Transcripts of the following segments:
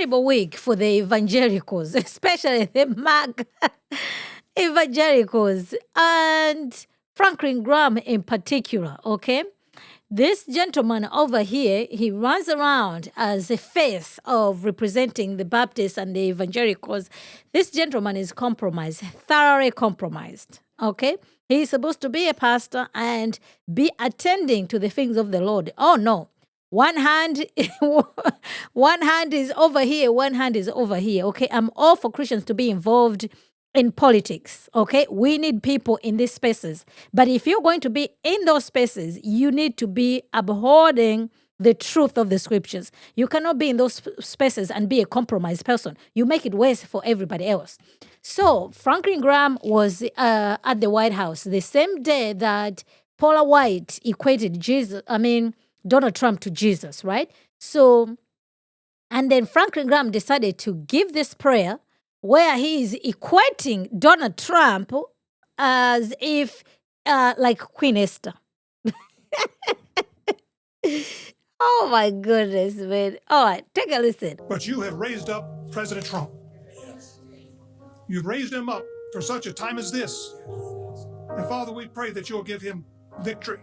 Terrible week for the evangelicals, especially the MAG evangelicals and Franklin Graham in particular, okay? This gentleman over here, he runs around as a face of representing the Baptists and the evangelicals. This gentleman is compromised, thoroughly compromised, okay? He's supposed to be a pastor and be attending to the things of the Lord. Oh no. One hand, one hand is over here, one hand is over here. Okay, I'm all for Christians to be involved in politics. Okay, we need people in these spaces. But if you're going to be in those spaces, you need to be upholding the truth of the scriptures. You cannot be in those spaces and be a compromised person. You make it worse for everybody else. So Franklin Graham was at the White House the same day that Paula White equated Donald Trump to Jesus, right? So, and then Franklin Graham decided to give this prayer where he is equating Donald Trump as if, like Queen Esther. Oh my goodness, man. All right, take a listen. But you have raised up President Trump. You've raised him up for such a time as this. And Father, we pray that you'll give him victory.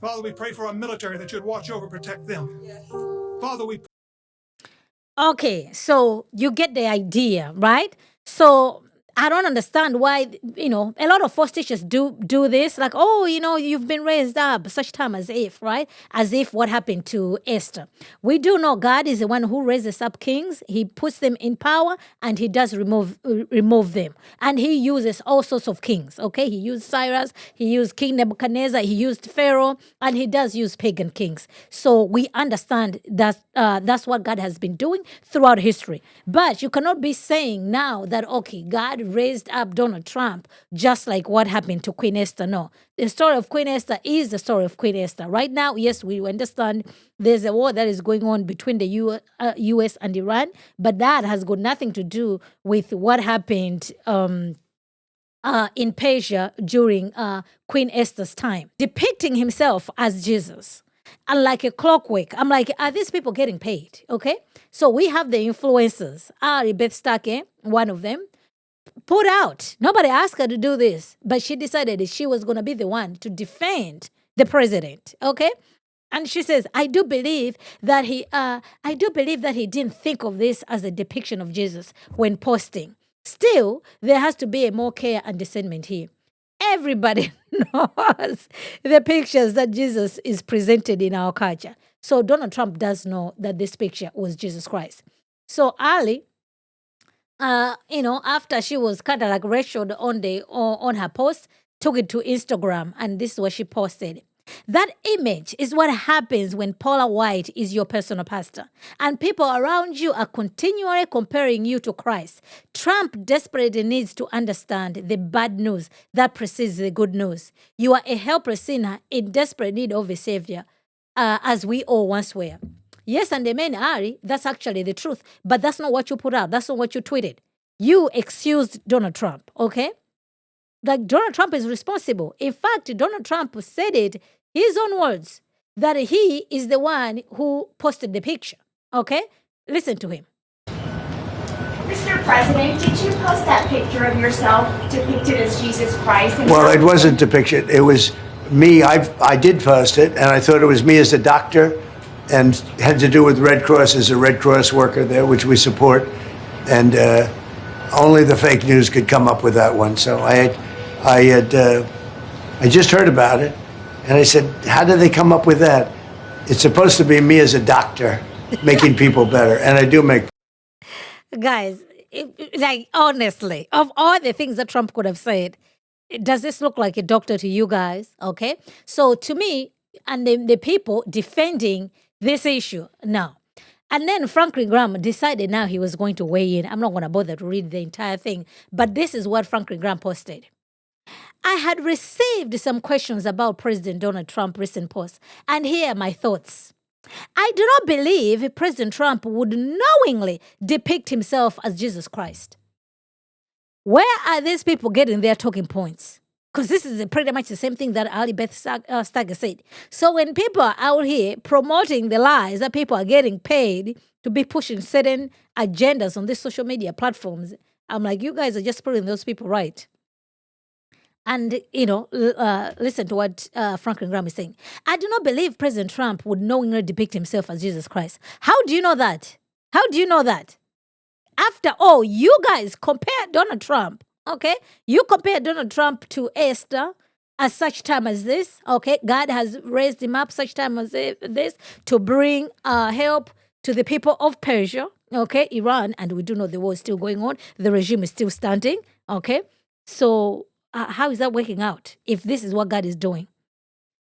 Father, we pray for our military that you'd watch over, protect them. Father, we... Okay, so you get the idea, right? So I don't understand why, a lot of false teachers do this. Like, oh, you've been raised up such time as if, right? As if what happened to Esther. We do know God is the one who raises up kings. He puts them in power and he does remove them. And he uses all sorts of kings, okay? He used Cyrus, he used King Nebuchadnezzar, he used Pharaoh, and he does use pagan kings. So we understand that that's what God has been doing throughout history. But you cannot be saying now that, okay, God raised up Donald Trump just like what happened to Queen Esther. No, the story of Queen Esther is the story of Queen Esther. Right now, yes, we understand there's a war that is going on between the U.S. and Iran, but that has got nothing to do with what happened in Persia during Queen Esther's time, depicting himself as Jesus. And like a clockwork, I'm like, are these people getting paid? Okay, so we have the influencers. Allie Beth Stucky, one of them, put out. Nobody asked her to do this, but she decided that she was going to be the one to defend the president. Okay, and she says, I do believe that he didn't think of this as a depiction of Jesus when posting. Still, there has to be a more care and discernment here. Everybody knows the pictures that Jesus is presented in our culture. So Donald Trump does know that this picture was Jesus Christ. So Ali, after she was kind of like ratioed on her post, took it to Instagram, and this is what she posted. That image is what happens when Paula White is your personal pastor and people around you are continually comparing you to Christ. Trump desperately needs to understand the bad news that precedes the good news. You are a helpless sinner in desperate need of a savior, as we all once were. Yes, and amen, Ari, that's actually the truth, but that's not what you put out. That's not what you tweeted. You excused Donald Trump, okay? Like Donald Trump is responsible. In fact, Donald Trump said it, his own words, that he is the one who posted the picture. Okay? Listen to him. Mr. President, did you post that picture of yourself depicted as Jesus Christ? Well, it wasn't depicted. It was me. I did post it, and I thought it was me as a doctor, and had to do with Red Cross as a Red Cross worker there, which we support. And only the fake news could come up with that one. So I just heard about it, and I said, how did they come up with that? It's supposed to be me as a doctor making people better, and I do make. Guys, like honestly, of all the things that Trump could have said, does this look like a doctor to you guys? Okay, so to me, and the people defending this issue now. And then Franklin Graham decided now he was going to weigh in. I'm not going to bother to read the entire thing, but this is what Franklin Graham posted. I had received some questions about President Donald Trump's recent posts, and here are my thoughts. I do not believe President Trump would knowingly depict himself as Jesus Christ. Where are these people getting their talking points? Because this is pretty much the same thing that Allie Beth Stucky said. So when people are out here promoting the lies that people are getting paid to be pushing certain agendas on these social media platforms, I'm like, you guys are just putting those people right. And, listen to what Franklin Graham is saying. I do not believe President Trump would knowingly depict himself as Jesus Christ. How do you know that? How do you know that? After all, you guys compare Donald Trump, okay? You compare Donald Trump to Esther at such time as this, okay? God has raised him up such time as this to bring help to the people of Persia, okay? Iran, and we do know the war is still going on. The regime is still standing, okay? So how is that working out if this is what God is doing?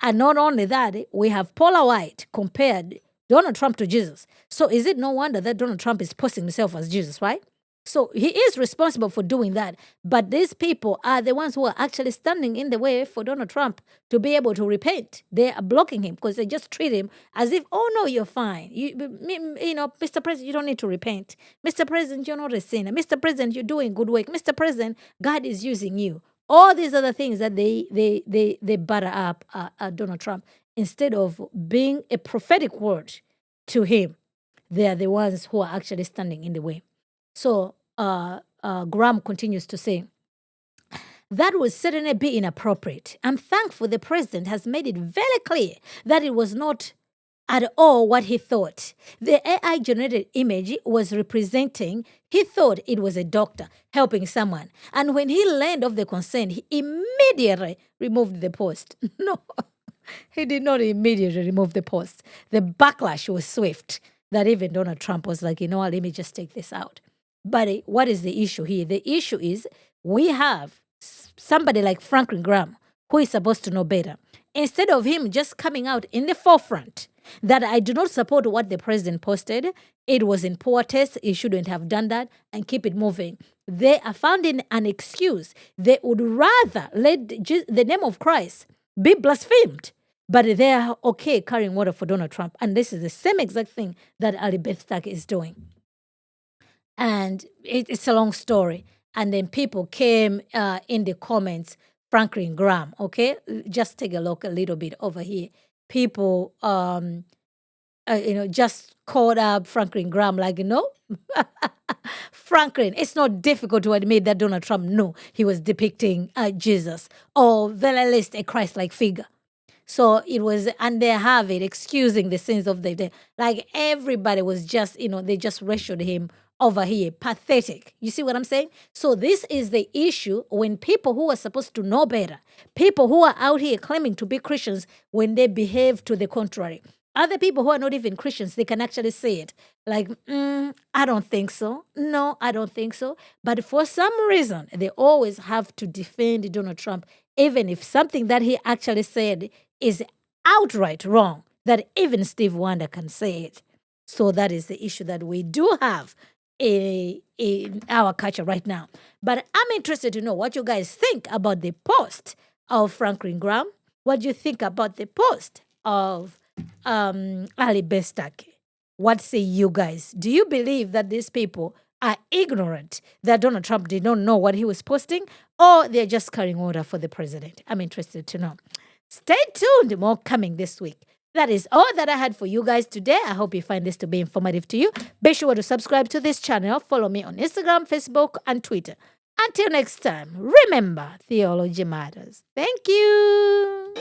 And not only that, we have Paula White compared Donald Trump to Jesus. So is it no wonder that Donald Trump is posting himself as Jesus, right? So he is responsible for doing that. But these people are the ones who are actually standing in the way for Donald Trump to be able to repent. They are blocking him because they just treat him as if, oh, no, you're fine. Mr. President, you don't need to repent. Mr. President, you're not a sinner. Mr. President, you're doing good work. Mr. President, God is using you. All these other things that they butter up Donald Trump, instead of being a prophetic word to him, they are the ones who are actually standing in the way. So Graham continues to say, that would certainly be inappropriate. I'm thankful the president has made it very clear that it was not at all what he thought. The AI-generated image was representing, he thought it was a doctor helping someone. And when he learned of the concern, he immediately removed the post. No, he did not immediately remove the post. The backlash was swift, that even Donald Trump was like, let me just take this out. But what is the issue here? The issue is we have somebody like Franklin Graham, who is supposed to know better. Instead of him just coming out in the forefront that I do not support what the president posted, it was in poor taste, he shouldn't have done that, and keep it moving. They are finding an excuse. They would rather let the name of Christ be blasphemed, but they are okay carrying water for Donald Trump. And this is the same exact thing that Allie Beth Stucky is doing. And it's a long story. And then people came in the comments, Franklin Graham, okay? Just take a look a little bit over here. People, just called up Franklin Graham like, Franklin, it's not difficult to admit that Donald Trump knew he was depicting Jesus, or very least a Christ-like figure. So it was, and they have it, excusing the sins of the day. Like everybody was just, they just ratioed him over here. Pathetic. You see what I'm saying? So this is the issue when people who are supposed to know better, people who are out here claiming to be Christians, when they behave to the contrary. Other people who are not even Christians, they can actually say it. Like, I don't think so. No, I don't think so. But for some reason, they always have to defend Donald Trump, even if something that he actually said is outright wrong, that even Steve Wonder can say it. So that is the issue that we do have in our culture right now. But I'm interested to know what you guys think about the post of Franklin Graham. What do you think about the post of Allie Beth Stucky? What say you guys? Do you believe that these people are ignorant that Donald Trump did not know what he was posting, or they're just carrying order for the president? I'm interested to know. Stay tuned, more coming this week. That is all that I had for you guys today. I hope you find this to be informative to you. Be sure to subscribe to this channel. Follow me on Instagram, Facebook, and Twitter. Until next time, remember, theology matters. Thank you.